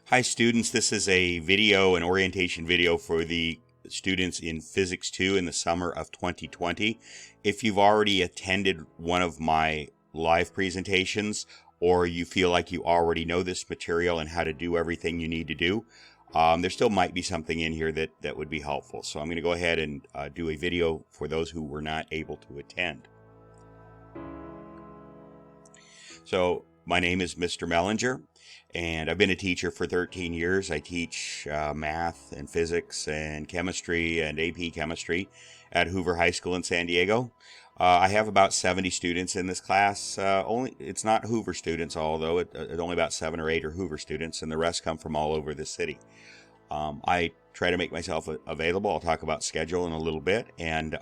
Hi students, this is a video, an orientation video for the students in Physics 2 in the summer of 2020. If you've already attended one of my live presentations, or you feel like you already know this material and how to do everything you need to do, there still might be something in here that would be helpful. So I'm going to go ahead and do a video for those who were not able to attend. So my name is Mr. Mellinger, and I've been a teacher for 13 years. I teach math and physics and chemistry and AP chemistry at Hoover High School in San Diego. I have about 70 students in this class. It's not Hoover students, although it's only about 7 or 8 are Hoover students, and the rest come from all over the city. I try to make myself available. I'll talk about schedule in a little bit, and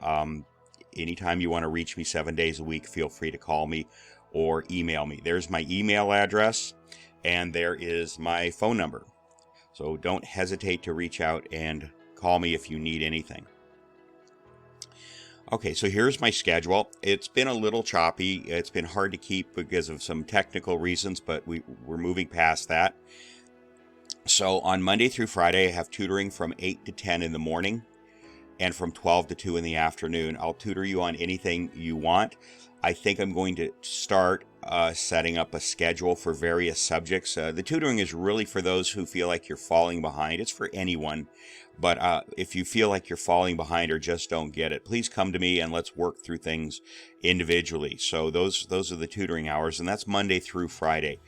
anytime you want to reach me 7 days a week, feel free to call me or email me. There's my email address, and there is my phone number. So don't hesitate to reach out and call me if you need anything. Okay, so here's my schedule. It's been a little choppy. It's been hard to keep because of some technical reasons, but we're moving past that. So on Monday through Friday, I have tutoring from 8 to 10 in the morning and from 12 to 2 in the afternoon. I'll tutor you on anything you want. I think I'm going to start setting up a schedule for various subjects. The tutoring is really for those who feel like you're falling behind. It's for anyone. But if you feel like you're falling behind or just don't get it, please come to me and let's work through things individually. So those are the tutoring hours, and that's Monday through Friday.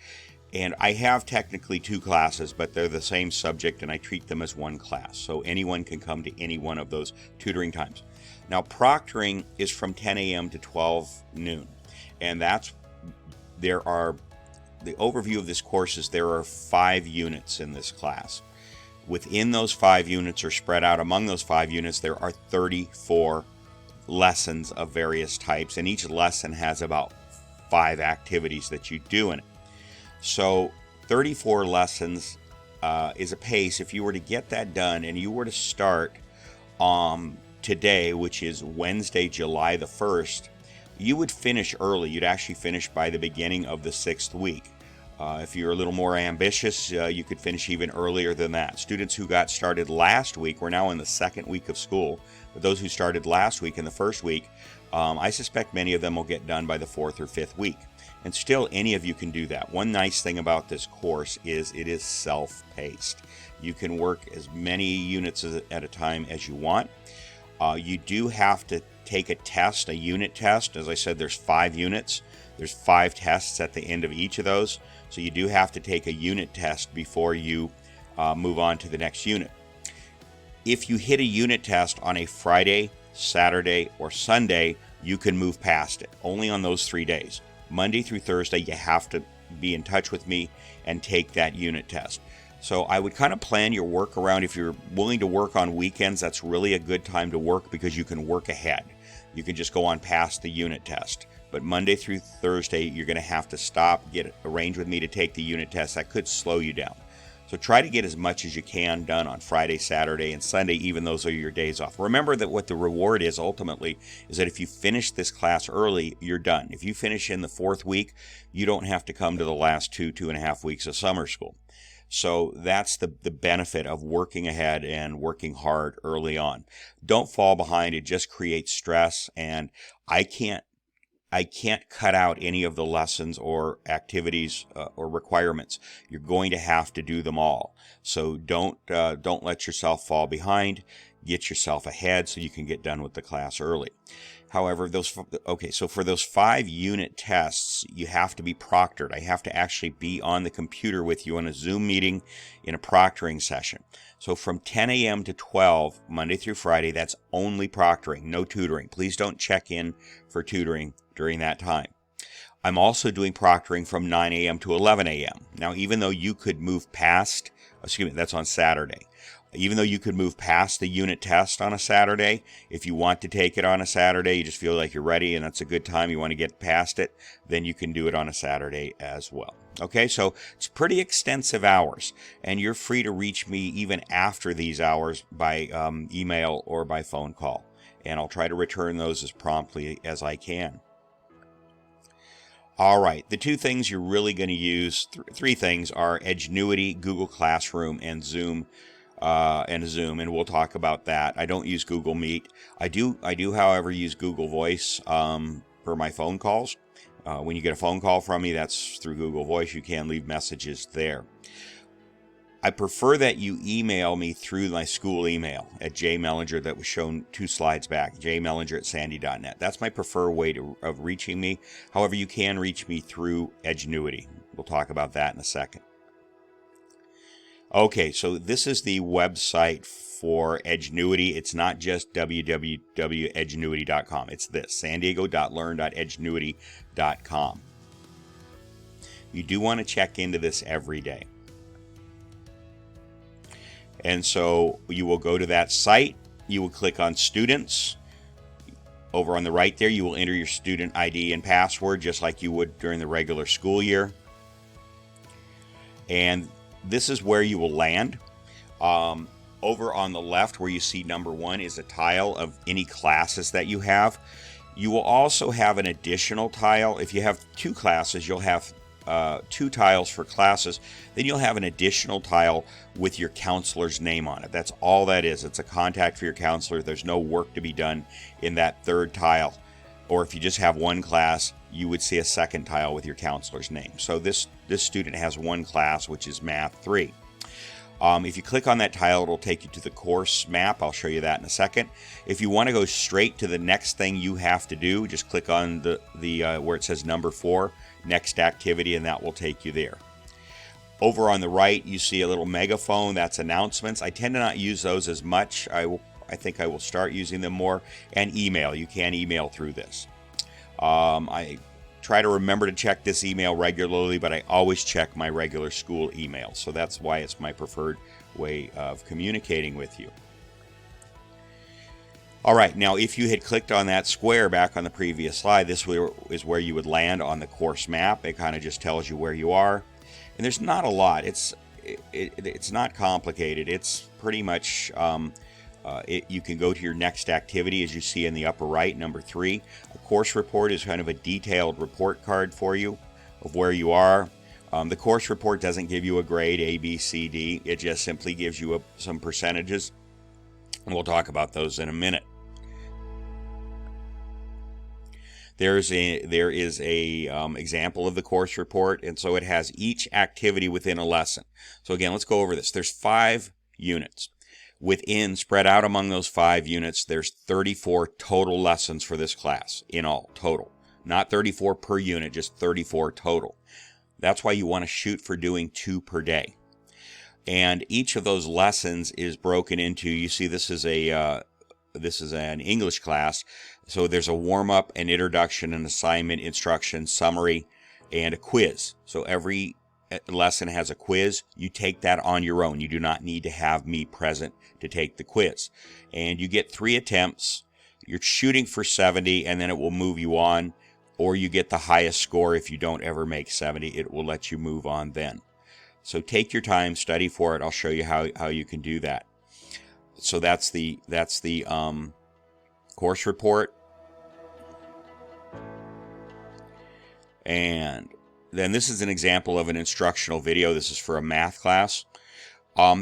And I have technically 2 classes, but they're the same subject, and I treat them as one class. So anyone can come to any one of those tutoring times. Now, proctoring is from 10 a.m. to 12 noon. And the overview of this course is there are 5 units in this class. Within those 5 units, or spread out among those 5 units, there are 34 lessons of various types. And each lesson has about 5 activities that you do in it. So 34 lessons is a pace. If you were to get that done and you were to start today, which is Wednesday, July the 1st, you would finish early. You'd actually finish by the beginning of the 6th week. If you're a little more ambitious, you could finish even earlier than that. Students who got started last week, we're now in the 2nd week of school, but those who started last week in the 1st week, I suspect many of them will get done by the 4th or 5th week. And still, any of you can do that. One nice thing about this course is it is self-paced. You can work as many units at a time as you want. You do have to take a test, a unit test. As I said, there's 5 units. There's 5 tests at the end of each of those. So you do have to take a unit test before you move on to the next unit. If you hit a unit test on a Friday, Saturday, or Sunday, you can move past it. Only on those 3 days. Monday through Thursday, you have to be in touch with me and take that unit test. So I would kind of plan your work around. If you're willing to work on weekends, that's really a good time to work because you can work ahead. You can just go on past the unit test. But Monday through Thursday, you're going to have to stop, arrange with me to take the unit test. That could slow you down. So try to get as much as you can done on Friday, Saturday, and Sunday, even those are your days off. Remember that what the reward is ultimately is that if you finish this class early, you're done. If you finish in the 4th week, you don't have to come to the last 2.5 weeks of summer school. So that's the benefit of working ahead and working hard early on. Don't fall behind. It just creates stress, and I can't cut out any of the lessons or activities or requirements. You're going to have to do them all. So don't let yourself fall behind. Get yourself ahead so you can get done with the class early. However, so for those 5 unit tests, you have to be proctored. I have to actually be on the computer with you on a Zoom meeting in a proctoring session. So from 10 a.m. to 12, Monday through Friday, that's only proctoring, no tutoring. Please don't check in for tutoring during that time. I'm also doing proctoring from 9 a.m. to 11 a.m. Now, even though you could move past, that's on Saturday. Even though you could move past the unit test on a Saturday, if you want to take it on a Saturday, you just feel like you're ready and that's a good time, you want to get past it, then you can do it on a Saturday as well. Okay, so it's pretty extensive hours, and you're free to reach me even after these hours by email or by phone call, and I'll try to return those as promptly as I can. All right, the two things you're really going to use, three things, are Edgenuity, Google Classroom, and Zoom. And we'll talk about that. I don't use Google Meet. I do, however, use Google Voice for my phone calls. When you get a phone call from me, that's through Google Voice. You can leave messages there. I prefer that you email me through my school email at jmellinger, that was shown 2 slides back, jmellinger@sandy.net. That's my preferred way of reaching me. However, you can reach me through Edgenuity. We'll talk about that in a second. Okay, so this is the website for Edgenuity. It's not just www.edgenuity.com. It's this, sandiego.learn.edgenuity.com. You do want to check into this every day. And so you will go to that site. You will click on Students. Over on the right there, you will enter your student ID and password just like you would during the regular school year. And this is where you will land. Over on the left where you see number 1 is a tile of any classes that you have. You will also have an additional tile. If you have 2 classes, you'll have 2 tiles for classes. Then you'll have an additional tile with your counselor's name on it. That's all that is. It's a contact for your counselor. There's no work to be done in that 3rd tile. Or if you just have 1 class, you would see a 2nd tile with your counselor's name. So this student has 1 class, which is Math 3. If you click on that tile, it'll take you to the course map. I'll show you that in a second. If you want to go straight to the next thing you have to do, just click on the where it says number 4, next activity, and that will take you there. Over on the right, you see a little megaphone. That's announcements. I tend to not use those as much. I think I will start using them more. And email. You can email through this. I try to remember to check this email regularly, but I always check my regular school email. So that's why it's my preferred way of communicating with you. All right, now if you had clicked on that square back on the previous slide, this is where you would land on the course map. It kind of just tells you where you are. And there's not a lot. It's not complicated. It's pretty much, you can go to your next activity, as you see in the upper right, number 3. A course report is kind of a detailed report card for you of where you are. The course report doesn't give you a grade, A, B, C, D. It just simply gives you some percentages. And we'll talk about those in a minute. There is a example of the course report, and so it has each activity within a lesson. So again, let's go over this. There's 5 units. Spread out among those 5 units, there's 34 total lessons for this class in all, total. Not 34 per unit, just 34 total. That's why you want to shoot for doing 2 per day. And each of those lessons is broken into, you see this is an English class. So there's a warm-up, an introduction, an assignment, instruction, summary, and a quiz. So every lesson has a quiz. You take that on your own. You do not need to have me present to take the quiz. And you get 3 attempts. You're shooting for 70, and then it will move you on. Or you get the highest score. If you don't ever make 70, it will let you move on then. So take your time, study for it. I'll show you how you can do that. So that's the course report. And then this is an example of an instructional video. This is for a math class.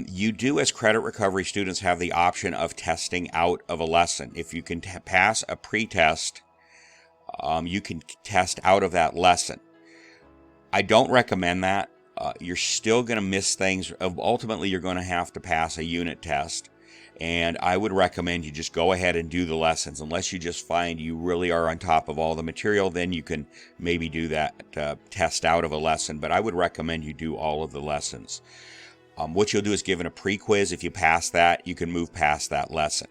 You do, as credit recovery students, have the option of testing out of a lesson. If you can pass a pre-test, you can test out of that lesson. I don't recommend that. You're still going to miss things. Ultimately, you're going to have to pass a unit test. And I would recommend you just go ahead and do the lessons. Unless you just find you really are on top of all the material, then you can maybe do that test out of a lesson. But I would recommend you do all of the lessons. What you'll do is, given a pre-quiz, if you pass that, you can move past that lesson.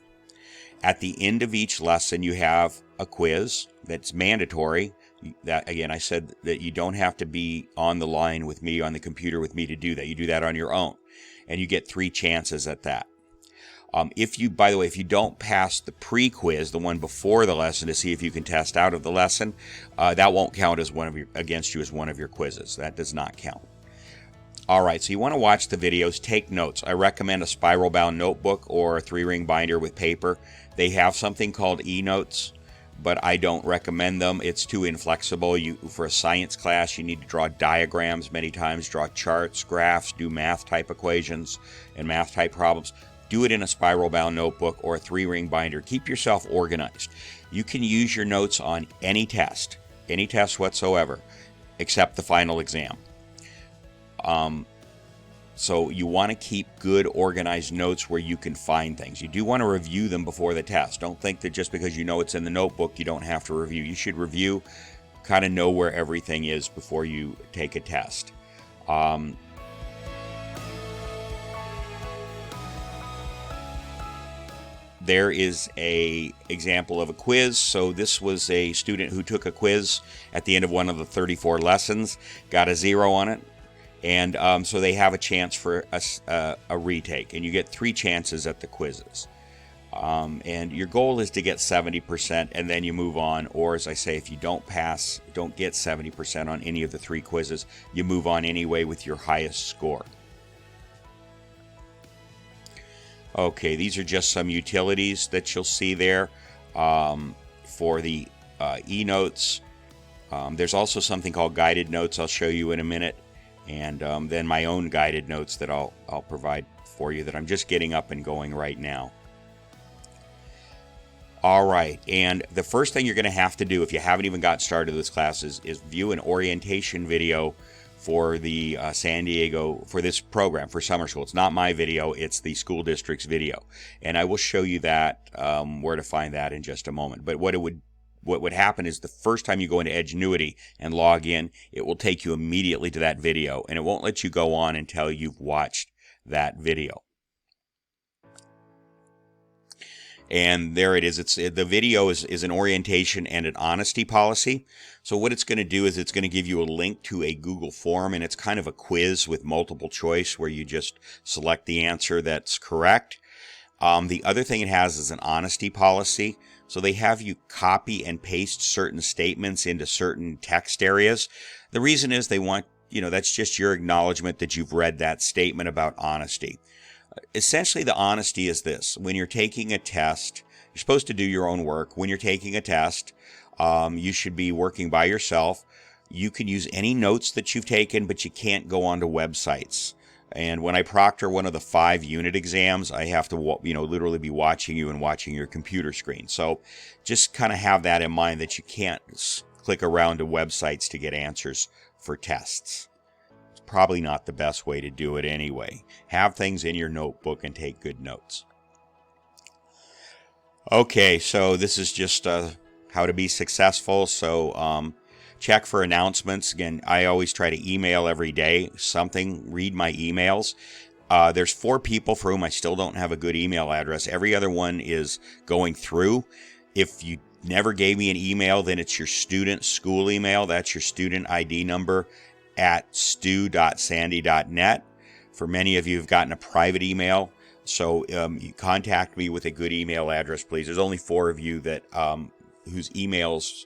At the end of each lesson, you have a quiz that's mandatory. That, again, I said that you don't have to be on the line with me, on the computer with me to do that. You do that on your own. And you get 3 chances at that. By the way, if you don't pass the pre-quiz, the one before the lesson, to see if you can test out of the lesson, that won't count as against you as one of your quizzes. That does not count. All right, so you want to watch the videos, take notes. I recommend a spiral-bound notebook or a 3-ring binder with paper. They have something called eNotes, but I don't recommend them. It's too inflexible. For a science class, you need to draw diagrams many times, draw charts, graphs, do math type equations and math type problems. Do it in a spiral bound notebook or a 3-ring binder. Keep yourself organized. You can use your notes on any test whatsoever, except the final exam. So you want to keep good organized notes where you can find things. You do want to review them before the test. Don't think that just because you know it's in the notebook, you don't have to review. You should review, kind of know where everything is before you take a test. There is a example of a quiz. So this was a student who took a quiz at the end of one of the 34 lessons, got a 0 on it. And so they have a chance for a retake, and you get 3 chances at the quizzes. And your goal is to get 70%, and then you move on. Or as I say, if you don't get 70% on any of the 3 quizzes, you move on anyway with your highest score. Okay, these are just some utilities that you'll see there for the e-notes. There's also something called guided notes I'll show you in a minute. And then my own guided notes that I'll provide for you that I'm just getting up and going right now. All right, and the first thing you're going to have to do if you haven't even got started with this class is view an orientation video for the San Diego, for this program, for summer school. It's not my video, it's the school district's video. And I will show you that, where to find that in just a moment. But what would happen is the first time you go into Edgenuity and log in, it will take you immediately to that video, and it won't let you go on until you've watched that video. And there it is. The video is an orientation and an honesty policy. So what it's going to do is it's going to give you a link to a Google form, and it's kind of a quiz with multiple choice where you just select the answer that's correct. The other thing it has is an honesty policy. So they have you copy and paste certain statements into certain text areas. The reason is they want, that's just your acknowledgement that you've read that statement about honesty. Essentially, the honesty is this. When you're taking a test, you're supposed to do your own work. When you're taking a test, you should be working by yourself. You can use any notes that you've taken, but you can't go onto websites. And when I proctor one of the 5 unit exams, I have to, literally be watching you and watching your computer screen. So just kind of have that in mind that you can't click around to websites to get answers for tests. It's probably not the best way to do it anyway. Have things in your notebook and take good notes. Okay, so this is just how to be successful. So check for announcements. Again, I always try to email every day something, read my emails. There's 4 people for whom I still don't have a good email address. Every other one is going through. If you never gave me an email, then it's your student school email. That's your student ID number at stu.sandy.net. For many of you who've gotten a private email, so you contact me with a good email address, please. There's only 4 of you that whose emails,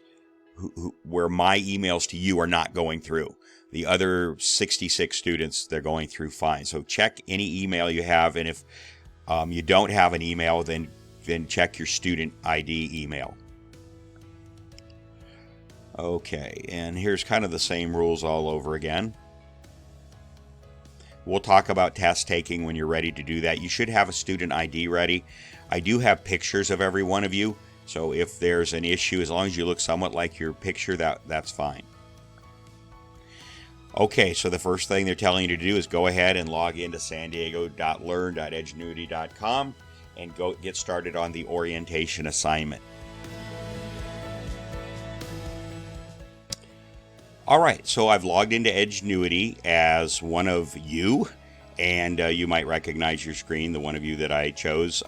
where my emails to you are not going through. The other 66 students, they're going through fine. So check any email you have, and if you don't have an email, then check your student ID email. Okay, and here's kind of the same rules all over again. We'll talk about test taking when you're ready to do that. You should have a student ID ready. I do have pictures of every one of you. So if there's an issue, as long as you look somewhat like your picture, that's fine. Okay, so the first thing they're telling you to do is go ahead and log into sandiego.learn.edgenuity.com and go get started on the orientation assignment. All right, so I've logged into Edgenuity as one of you, and you might recognize your screen, the one of you that I chose.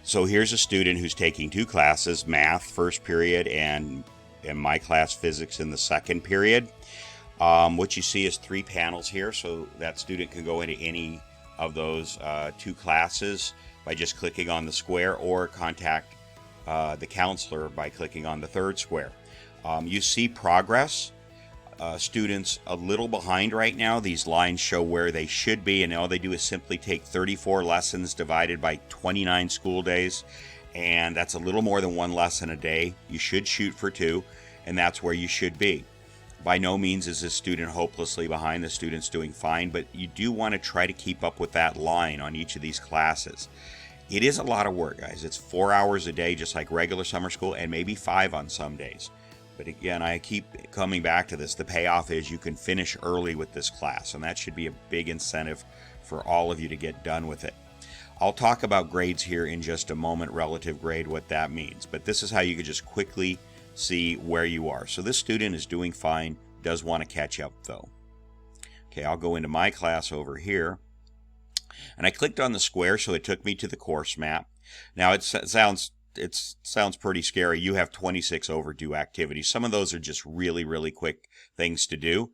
So here's a student who's taking 2 classes, math first period and in my class physics in the second period. What you see is 3 panels here, so that student can go into any of those 2 classes by just clicking on the square, or contact the counselor by clicking on the 3rd square. You see progress. Students a little behind right now. These lines show where they should be, and all they do is simply take 34 lessons divided by 29 school days, and that's a little more than one lesson a day. You should shoot for 2, and that's where you should be. By no means is this student hopelessly behind. The student's doing fine, but you do want to try to keep up with that line on each of these classes. It is a lot of work, guys. It's 4 hours a day, just like regular summer school, and maybe 5 on some days. But again, I keep coming back to this. The payoff is you can finish early with this class, and that should be a big incentive for all of you to get done with it. I'll talk about grades here in just a moment, relative grade, what that means. But this is how you could just quickly see where you are. So this student is doing fine, does want to catch up though. Okay, I'll go into my class over here. And I clicked on the square, so it took me to the course map. Now it sounds pretty scary. You have 26 overdue activities. Some of those are just really, really quick things to do.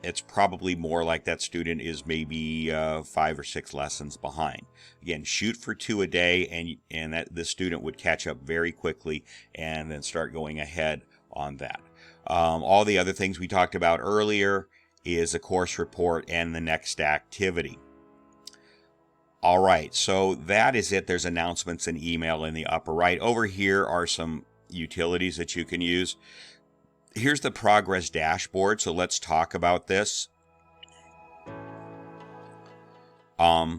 It's probably more like that student is maybe 5 or 6 lessons behind. Again, shoot for 2 a day, and that this student would catch up very quickly and then start going ahead on that. All the other things we talked about earlier is a course report and the next activity. All right, so that is it. There's announcements and email in the upper right. Over here are some utilities that you can use. Here's the progress dashboard, so let's talk about this. Let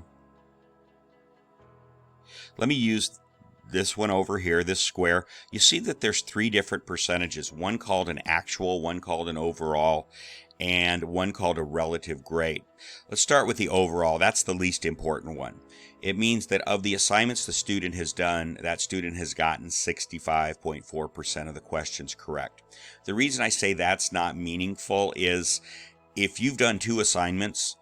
me use this one over here, this square. You see that there's 3 different percentages, one called an actual, one called an overall, and one called a relative grade. Let's start with the overall. That's the least important one. It means that of the assignments the student has done, that student has gotten 65.4% of the questions correct. The reason I say that's not meaningful is if you've done 2 assignments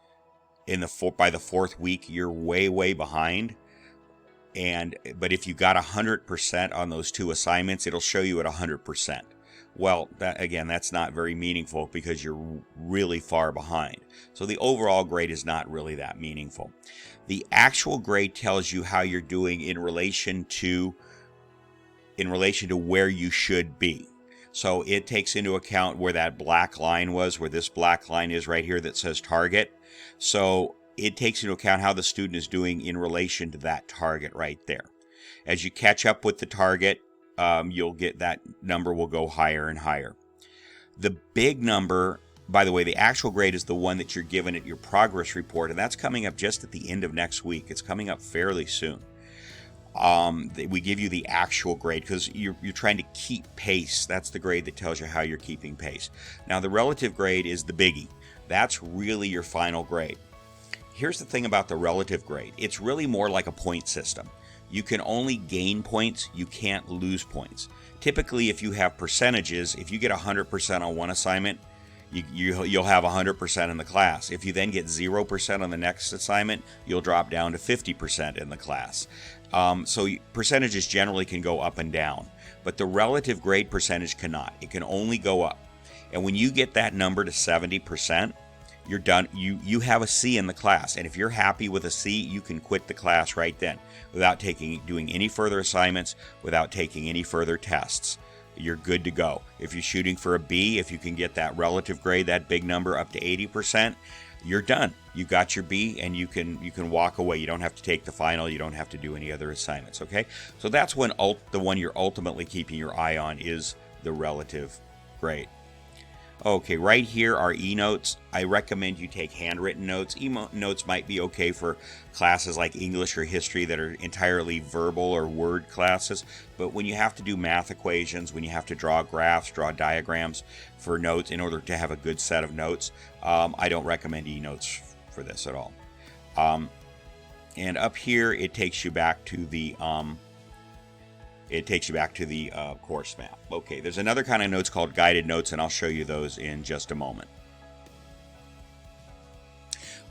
by the 4th week, you're way behind. But if you got 100% on those 2 assignments, it'll show you at 100%. Well, that's not very meaningful because you're really far behind. So the overall grade is not really that meaningful. The actual grade tells you how you're doing in relation to where you should be. So it takes into account where that black line was, where this black line is right here that says target. So it takes into account how the student is doing in relation to that target right there. As you catch up with the target, you'll get that number will go higher and higher. The big number, by the way, the actual grade is the one that you're given at your progress report, and that's coming up just at the end of next week. It's coming up fairly soon. We give you the actual grade because you're trying to keep pace. That's the grade that tells you how you're keeping pace. Now, the relative grade is the biggie. That's really your final grade. Here's the thing about the relative grade. It's really more like a point system. You can only gain points, you can't lose points. Typically, if you have percentages, if you get 100% on one assignment, you'll have 100% in the class. If you then get 0% on the next assignment, you'll drop down to 50% in the class. So percentages generally can go up and down, but the relative grade percentage cannot. It can only go up. And when you get that number to 70%, you're done. You have a C in the class, and if you're happy with a C, you can quit the class right then without doing any further assignments, without taking any further tests. You're good to go. If you're shooting for a B, if you can get that relative grade, that big number up to 80%, you're done. You got your B, and you can walk away. You don't have to take the final. You don't have to do any other assignments. Okay, so that's when the one you're ultimately keeping your eye on is the relative grade. Okay, right here are e-notes. I recommend you take handwritten notes. E-notes might be okay for classes like English or history that are entirely verbal or word classes, but when you have to do math equations, when you have to draw graphs, draw diagrams for notes in order to have a good set of notes, I don't recommend e-notes for this at all. And up here, it takes you back to the course map. Okay, there's another kind of notes called guided notes, and I'll show you those in just a moment.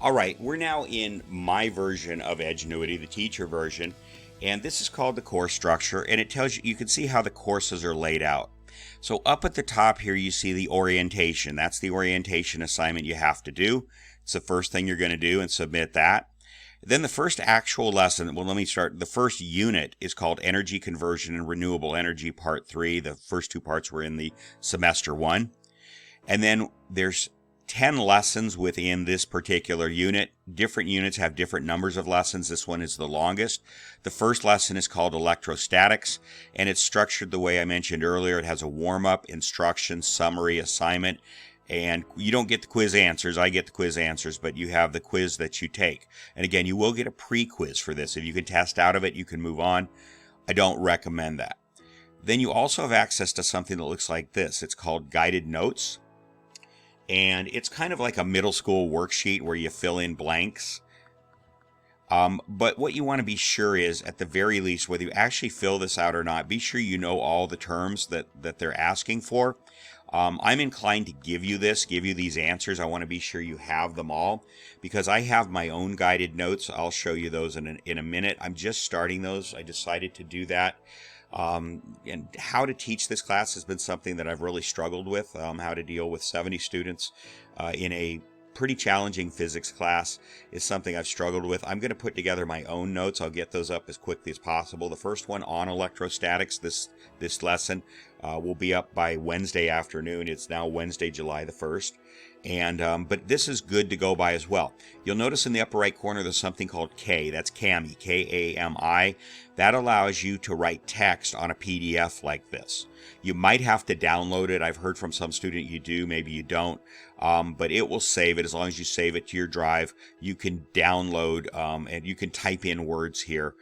All right, we're now in my version of Edgenuity, the teacher version, and this is called the course structure, and it tells you can see how the courses are laid out. So up at the top here, you see the orientation. That's the orientation assignment you have to do. It's the first thing you're going to do and submit that. Then the first actual lesson, well, let me start. The first unit is called Energy Conversion and Renewable Energy Part 3. The first 2 parts were in the semester 1. And then there's 10 lessons within this particular unit. Different units have different numbers of lessons. This one is the longest. The first lesson is called electrostatics, and it's structured the way I mentioned earlier. It has a warm-up, instruction, summary, assignment, and you don't get the quiz answers. I get the quiz answers, but you have the quiz that you take. And again, you will get a pre-quiz for this. If you can test out of it, you can move on. I don't recommend that. Then you also have access to something that looks like this. It's called guided notes. And it's kind of like a middle school worksheet where you fill in blanks. But what you want to be sure is, at the very least, whether you actually fill this out or not, be sure you know all the terms that they're asking for. I'm inclined to give you these answers. I want to be sure you have them all, because I have my own guided notes. I'll show you those in a minute. I'm just starting those. I decided to do that. And how to teach this class has been something that I've really struggled with. How to deal with 70 students in a pretty challenging physics class is something I've struggled with. I'm going to put together my own notes. I'll get those up as quickly as possible. The first one on electrostatics, this lesson, will be up by Wednesday afternoon. It's now Wednesday, July the 1st. And but this is good to go by as well. You'll notice in the upper right corner there's something called K. That's Kami, K-A-M-I. That allows you to write text on a PDF like this. You might have to download it. I've heard from some student you do, maybe you don't. But it will save it. As long as you save it to your drive, you can download and you can type in words here.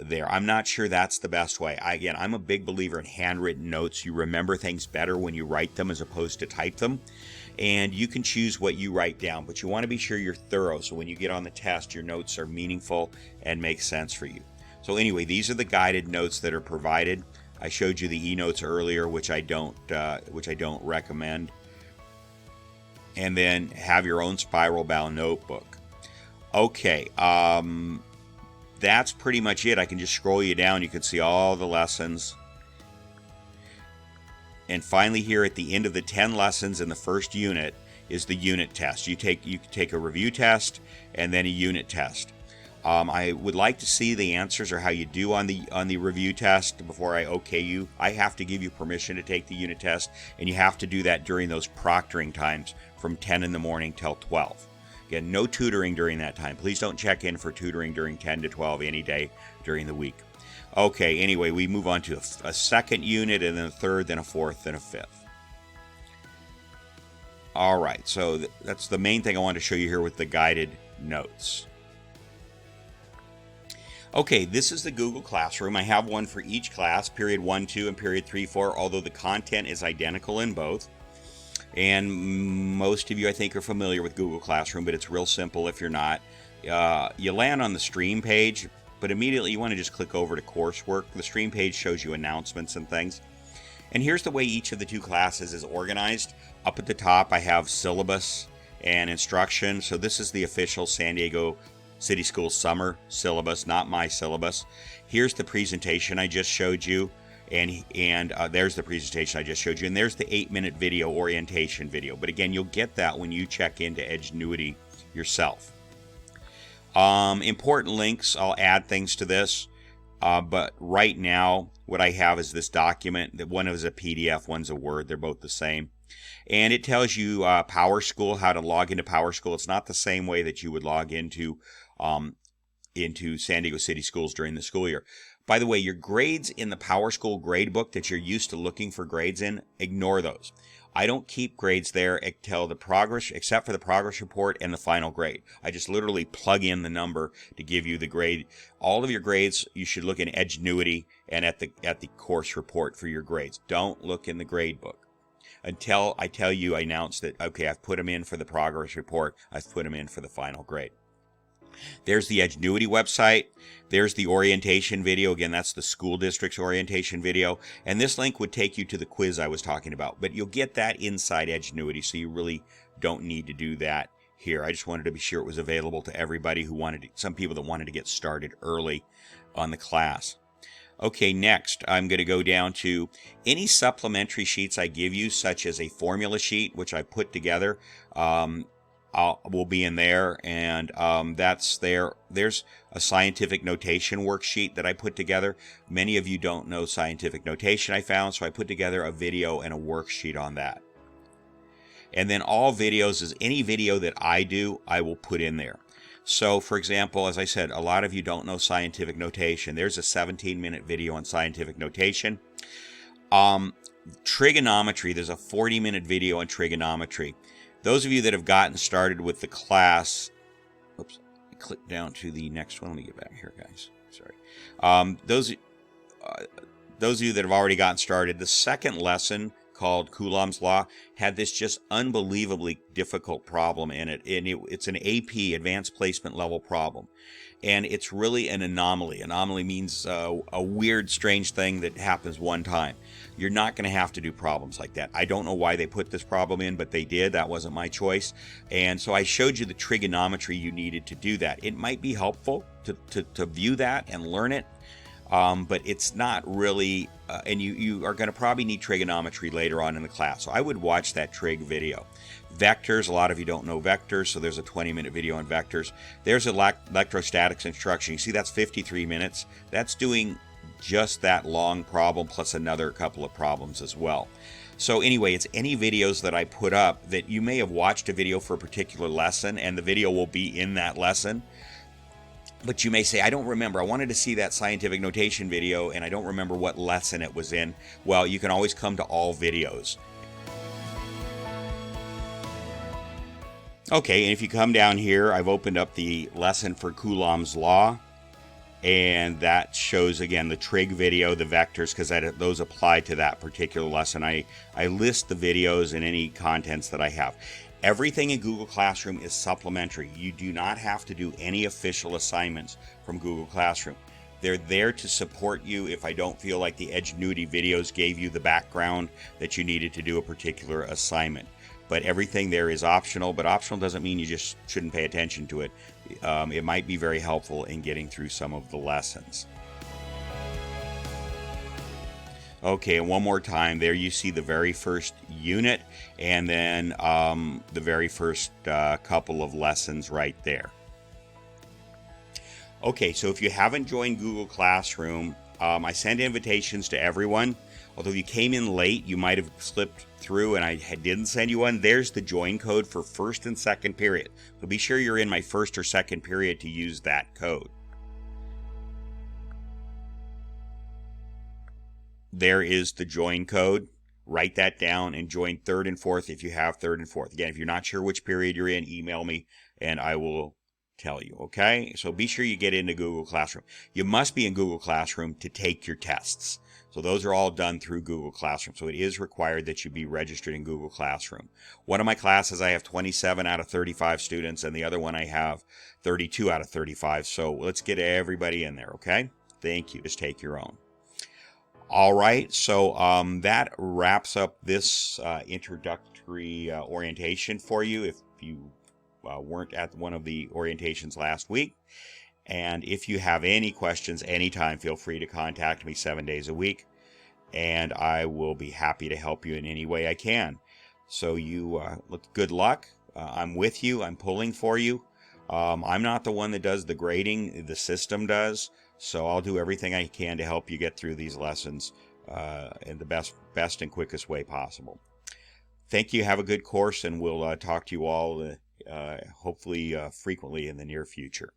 There. I'm not sure that's the best way. Again, I'm a big believer in handwritten notes. You remember things better when you write them as opposed to type them. And you can choose what you write down, but you want to be sure you're thorough, so when you get on the test, your notes are meaningful and make sense for you. So anyway, these are the guided notes that are provided. I showed you the e-notes earlier, which I don't recommend. And then have your own spiral bound notebook. Okay, that's pretty much it. I can just scroll you down. You can see all the lessons. And finally, here at the end of the 10 lessons in the first unit is the unit test. You take a review test and then a unit test. I would like to see the answers or how you do on the review test before I okay you. I have to give you permission to take the unit test, and you have to do that during those proctoring times from 10 in the morning till 12. Again, no tutoring during that time. Please don't check in for tutoring during 10 to 12 any day during the week. Okay, anyway, we move on to a second unit, and then a third, then a fourth, then a fifth. All right, so that's the main thing I wanted to show you here with the guided notes. Okay, this is the Google Classroom. I have one for each class, period 1, 2, and period 3, 4, although the content is identical in both. And most of you, I think, are familiar with Google Classroom, but it's real simple if you're not. You land on the stream page, but immediately you want to just click over to coursework. The stream page shows you announcements and things. And here's the way each of the two classes is organized. Up at the top, I have syllabus and instruction. So this is the official San Diego City Schools summer syllabus, not my syllabus. Here's the presentation I just showed you. And there's the presentation I just showed you. And there's the 8-minute video, orientation video. But again, you'll get that when you check into Edgenuity yourself. Important links, I'll add things to this, but right now what I have is this document. That one is a PDF, one's a Word, they're both the same. And it tells you PowerSchool, how to log into PowerSchool. It's not the same way that you would log into San Diego City Schools during the school year. By the way, your grades in the PowerSchool gradebook that you're used to looking for grades in, ignore those. I don't keep grades there except for the progress report and the final grade. I just literally plug in the number to give you the grade. All of your grades, you should look in Edgenuity and at the course report for your grades. Don't look in the grade book until I tell you, I announce that, okay, I've put them in for the progress report. I've put them in for the final grade. There's the Edgenuity website. There's the orientation video. Again, that's the school district's orientation video. And this link would take you to the quiz I was talking about. But you'll get that inside Edgenuity, so you really don't need to do that here. I just wanted to be sure it was available to everybody who some people that wanted to get started early on the class. Okay, next, I'm going to go down to any supplementary sheets I give you, such as a formula sheet, which I put together. Will be in there, and that's there. There's a scientific notation worksheet that I put together. Many of you don't know scientific notation, I found, so I put together a video and a worksheet on that. And then all videos is any video that I do, I will put in there. So, for example, as I said, a lot of you don't know scientific notation. There's a 17-minute video on scientific notation. Trigonometry, there's a 40-minute video on trigonometry. Those of you that have gotten started with the class, oops, I clicked down to the next one. Let me get back here, guys. Sorry. Those of you that have already gotten started, the second lesson called Coulomb's Law had this just unbelievably difficult problem in it. And it's an AP, Advanced Placement Level problem. And it's really an anomaly. Anomaly means a weird, strange thing that happens one time. You're not going to have to do problems like that. I don't know why they put this problem in, but they did. That wasn't my choice. And so I showed you the trigonometry you needed to do that. It might be helpful to view that and learn it. But it's not really, and you are going to probably need trigonometry later on in the class. So I would watch that trig video. Vectors, a lot of you don't know vectors, so there's a 20-minute video on vectors. There's electrostatics instruction. You see that's 53 minutes. That's doing just that long problem plus another couple of problems as well. So anyway, it's any videos that I put up that you may have watched a video for a particular lesson, and the video will be in that lesson. But you may say, I don't remember. I wanted to see that scientific notation video, and I don't remember what lesson it was in. Well, you can always come to all videos. Okay, and if you come down here, I've opened up the lesson for Coulomb's Law. And that shows, again, the trig video, the vectors, because those apply to that particular lesson. I list the videos and any contents that I have. Everything in Google Classroom is supplementary. You do not have to do any official assignments from Google Classroom. They're there to support you if I don't feel like the Edgenuity videos gave you the background that you needed to do a particular assignment. But everything there is optional, but optional doesn't mean you just shouldn't pay attention to it. It might be very helpful in getting through some of the lessons. Okay, and one more time, there you see the very first unit, and then the very first couple of lessons right there. Okay, so if you haven't joined Google Classroom, I send invitations to everyone. Although if you came in late, you might have slipped through and I didn't send you one. There's the join code for first and second period. So be sure you're in my first or second period to use that code. There is the join code. Write that down and join third and fourth if you have third and fourth. Again, if you're not sure which period you're in, email me and I will tell you, okay? So be sure you get into Google Classroom. You must be in Google Classroom to take your tests. So those are all done through Google Classroom. So it is required that you be registered in Google Classroom. One of my classes, I have 27 out of 35 students, and the other one I have 32 out of 35. So let's get everybody in there, okay? Thank you. Just take your own. All right, so that wraps up this introductory orientation for you if you weren't at one of the orientations last week. And if you have any questions anytime, feel free to contact me 7 days a week, and I will be happy to help you in any way I can. So good luck. I'm with you. I'm pulling for you. I'm not the one that does the grading. The system does. So I'll do everything I can to help you get through these lessons in the best and quickest way possible. Thank you. Have a good course, and we'll talk to you all hopefully frequently in the near future.